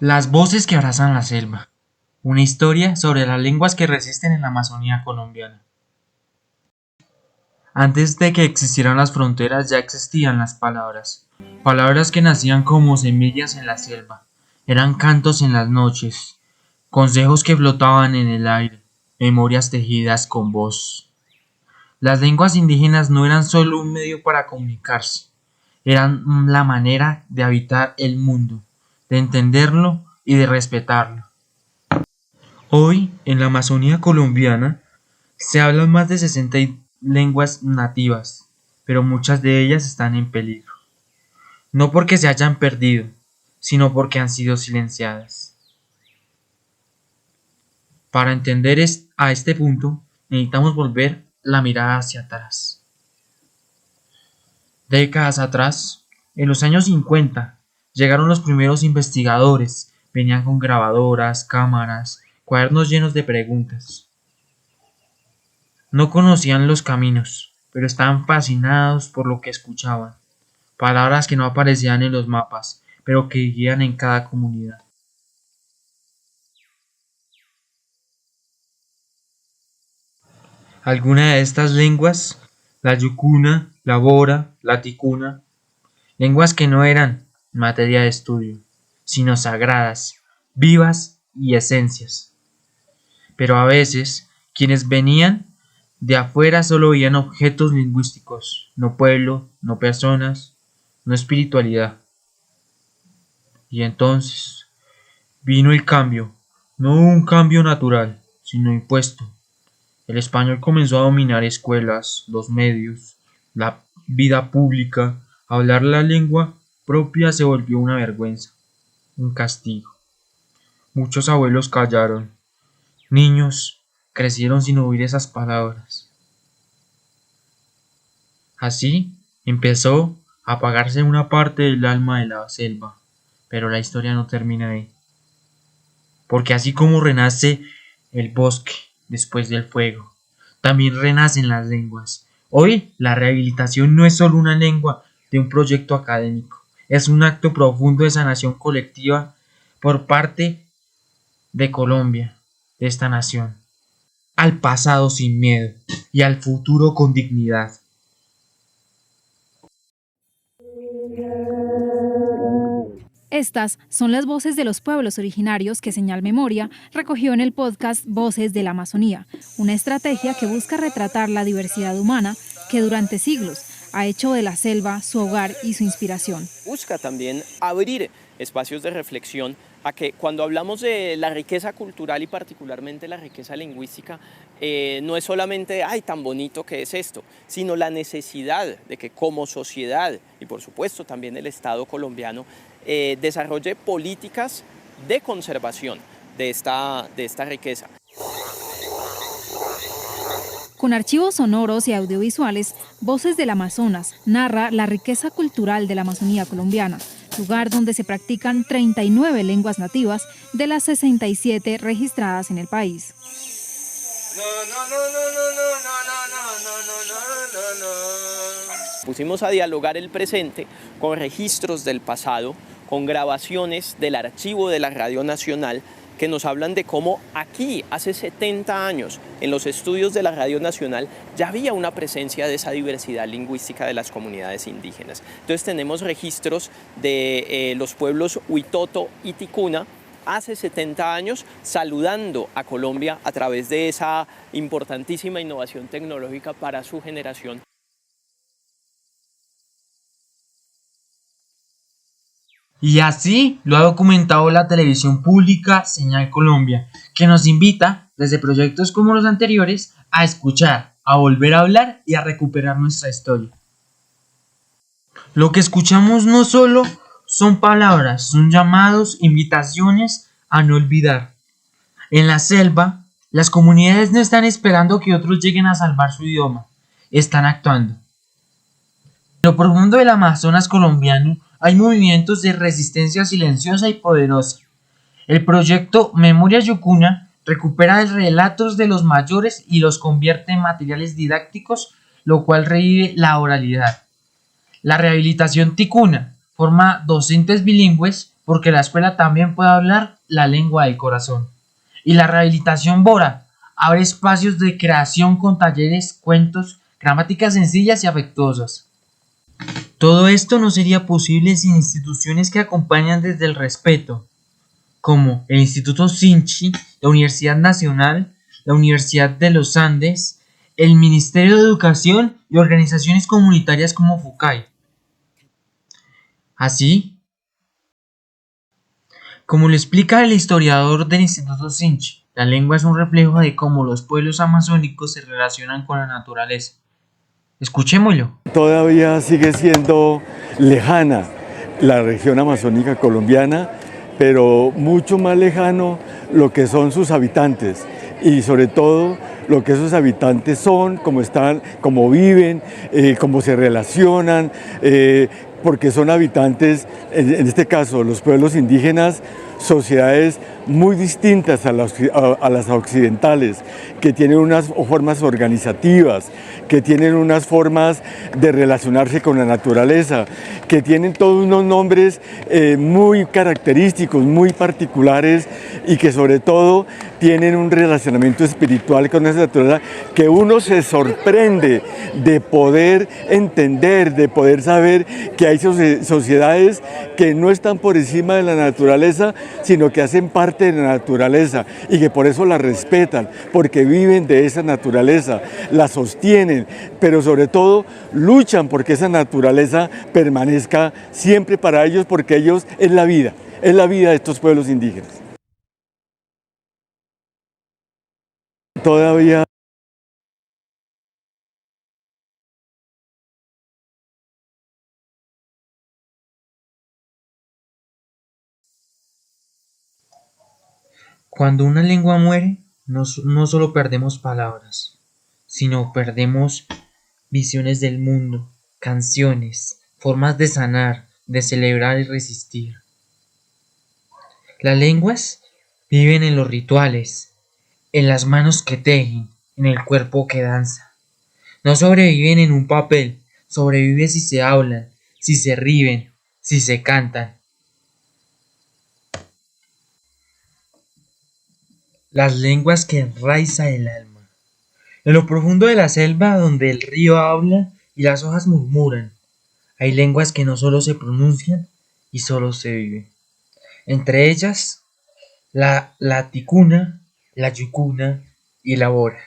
Las voces que abrazan la selva. Una historia sobre las lenguas que resisten en la Amazonía colombiana. Antes de que existieran las fronteras ya existían las palabras. Palabras que nacían como semillas en la selva. Eran cantos en las noches, consejos que flotaban en el aire, memorias tejidas con voz. Las lenguas indígenas no eran solo un medio para comunicarse, eran la manera de habitar el mundo, de entenderlo y de respetarlo. Hoy, en la Amazonía colombiana, se hablan más de 60 lenguas nativas, pero muchas de ellas están en peligro. No porque se hayan perdido, sino porque han sido silenciadas. Para entender a este punto, necesitamos volver la mirada hacia atrás. Décadas atrás, en los años 50, llegaron los primeros investigadores, venían con grabadoras, cámaras, cuadernos llenos de preguntas. No conocían los caminos, pero estaban fascinados por lo que escuchaban, palabras que no aparecían en los mapas, pero que vivían en cada comunidad. Algunas de estas lenguas, la yucuna, la bora, la ticuna, lenguas que no eran materia de estudio, sino sagradas, vivas y esencias. Pero a veces, quienes venían de afuera solo veían objetos lingüísticos, no pueblo, no personas, no espiritualidad. Y entonces vino el cambio, no un cambio natural, sino impuesto. El español comenzó a dominar escuelas, los medios, la vida pública. Hablar la lengua propia se volvió una vergüenza, un castigo. Muchos abuelos callaron, niños crecieron sin oír esas palabras. Así empezó a apagarse una parte del alma de la selva, pero la historia no termina ahí. Porque así como renace el bosque después del fuego, también renacen las lenguas. Hoy la rehabilitación no es solo una lengua de un proyecto académico, es un acto profundo de sanación colectiva por parte de Colombia, de esta nación, al pasado sin miedo y al futuro con dignidad. Estas son las voces de los pueblos originarios que Señal Memoria recogió en el podcast Voces de la Amazonía, una estrategia que busca retratar la diversidad humana que durante siglos ha hecho de la selva su hogar y su inspiración. Busca también abrir espacios de reflexión a que cuando hablamos de la riqueza cultural y particularmente la riqueza lingüística, no es solamente, ay, tan bonito que es esto, sino la necesidad de que como sociedad y por supuesto también el Estado colombiano desarrolle políticas de conservación de esta riqueza. Con archivos sonoros y audiovisuales, Voces del Amazonas narra la riqueza cultural de la Amazonía colombiana, lugar donde se practican 39 lenguas nativas de las 67 registradas en el país. Pusimos a dialogar el presente con registros del pasado, con grabaciones del archivo de la Radio Nacional que nos hablan de cómo aquí, hace 70 años, en los estudios de la Radio Nacional, ya había una presencia de esa diversidad lingüística de las comunidades indígenas. Entonces tenemos registros de los pueblos Huitoto y Ticuna, hace 70 años, saludando a Colombia a través de esa importantísima innovación tecnológica para su generación. Y así lo ha documentado la televisión pública Señal Colombia, que nos invita, desde proyectos como los anteriores, a escuchar, a volver a hablar y a recuperar nuestra historia. Lo que escuchamos no solo son palabras, son llamados, invitaciones a no olvidar. En la selva, las comunidades no están esperando que otros lleguen a salvar su idioma, están actuando. En lo profundo del Amazonas colombiano hay movimientos de resistencia silenciosa y poderosa. El proyecto Memoria Yucuna recupera relatos de los mayores y los convierte en materiales didácticos, lo cual revive la oralidad. La rehabilitación ticuna forma docentes bilingües porque la escuela también puede hablar la lengua del corazón. Y la rehabilitación Bora abre espacios de creación con talleres, cuentos, gramáticas sencillas y afectuosas. Todo esto no sería posible sin instituciones que acompañan desde el respeto, como el Instituto Sinchi, la Universidad Nacional, la Universidad de los Andes, el Ministerio de Educación y organizaciones comunitarias como FUCAI. Así, como lo explica el historiador del Instituto Sinchi, la lengua es un reflejo de cómo los pueblos amazónicos se relacionan con la naturaleza. Escuchémoslo. Todavía sigue siendo lejana la región amazónica colombiana, pero mucho más lejano lo que son sus habitantes y sobre todo lo que esos habitantes son, cómo están, cómo viven, cómo se relacionan, porque son habitantes, en este caso los pueblos indígenas, sociedades muy distintas a las occidentales, que tienen unas formas organizativas, que tienen unas formas de relacionarse con la naturaleza, que tienen todos unos nombres muy característicos, muy particulares y que sobre todo tienen un relacionamiento espiritual con esa naturaleza que uno se sorprende de poder entender, de poder saber que hay sociedades que no están por encima de la naturaleza, sino que hacen parte de la naturaleza y que por eso la respetan, porque viven de esa naturaleza, la sostienen, pero sobre todo luchan porque esa naturaleza permanezca siempre para ellos, porque ellos es la vida de estos pueblos indígenas. Todavía Cuando una lengua muere, no solo perdemos palabras, sino perdemos visiones del mundo, canciones, formas de sanar, de celebrar y resistir. Las lenguas viven en los rituales, en las manos que tejen, en el cuerpo que danza. No sobreviven en un papel, sobreviven si se hablan, si se ríen, si se cantan. Las lenguas que enraiza el alma. En lo profundo de la selva, donde el río habla y las hojas murmuran, hay lenguas que no solo se pronuncian y solo se viven. Entre ellas, la ticuna, la yucuna y la bora.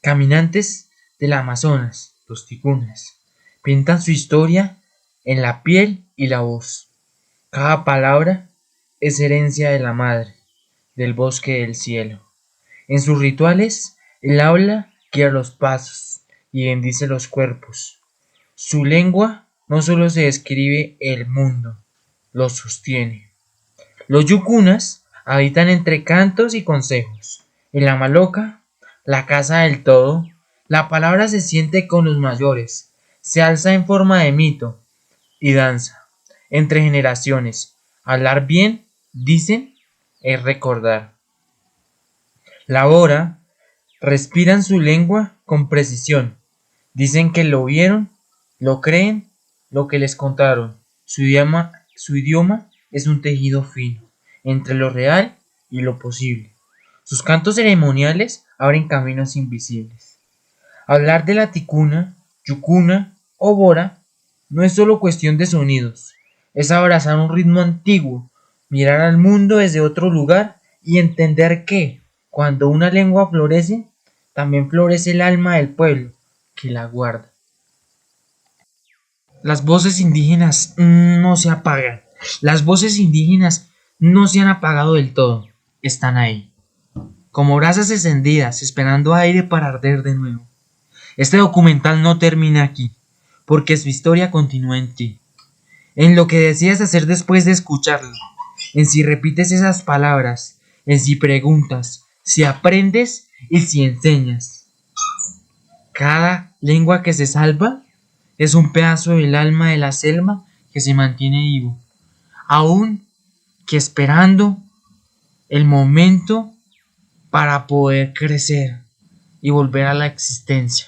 Caminantes del Amazonas, los ticunas, pintan su historia en la piel y la voz. Cada palabra es herencia de la madre, del bosque del cielo. En sus rituales, el habla guía los pasos y bendice los cuerpos. Su lengua no solo se describe el mundo, lo sostiene. Los yucunas habitan entre cantos y consejos. En la maloca, la casa del todo, la palabra se siente con los mayores, se alza en forma de mito y danza. Entre generaciones, hablar bien, dicen, es recordar. La bora respiran su lengua con precisión. Dicen que lo vieron, lo creen, lo que les contaron. Su idioma es un tejido fino entre lo real y lo posible. Sus cantos ceremoniales abren caminos invisibles. Hablar de la ticuna, yucuna o bora no es solo cuestión de sonidos, es abrazar un ritmo antiguo, mirar al mundo desde otro lugar y entender que, cuando una lengua florece, también florece el alma del pueblo que la guarda. Las voces indígenas no se apagan. Las voces indígenas no se han apagado del todo. Están ahí, como brasas encendidas, esperando aire para arder de nuevo. Este documental no termina aquí, porque su historia continúa en ti. En lo que decides hacer después de escucharlo. En si repites esas palabras. En si preguntas. Si aprendes y si enseñas. Cada lengua que se salva es un pedazo del alma de la selva que se mantiene vivo, aún que esperando el momento para poder crecer y volver a la existencia.